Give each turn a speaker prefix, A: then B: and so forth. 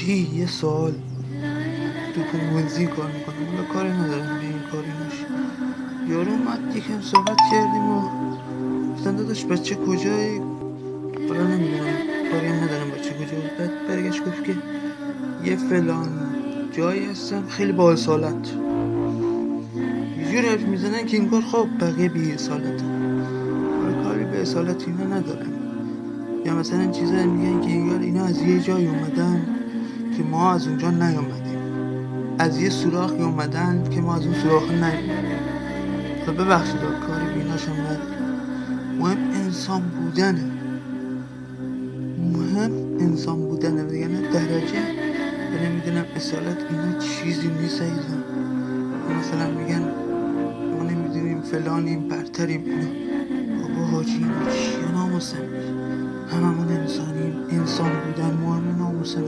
A: حاجی یه سوال، تو کنوانسی کار میکنم، حالا کاری ندارم به این کاری نشه. یارو اومد یکم صحبت کردیم و گفتن داداش بچه کجایی؟ حالا نمیدونم، کاری هم ندارم بچه کجا. بعد برگشت گفت که یه فلان جایی هستم خیلی با اصالت. یه جور حرف میزنن که انگار خب بقیه بی اصالتن. حالا کاری به اصالت اینا ندارم، یا مثلا چیزایی میگن که انگار اینا از یه جای اومدن که ما از اونجا نیومدیم، از یه سوراخی اومدن که ما از اون سوراخ نیومدیم. و ببخشید کاری به ایناشم ندارم، مهم انسان بودنه، مهم انسان بودنه. وگرنه درجه و نمیدونم اصالت اینا چیزی نیست ایزان. مثلا میگن ما نمیدونیم فلانیم برتریم اینا. بابا حاجی اینا چیه ناموسن؟ هممون انسانیم، انسان بودن مهمه، ناموسن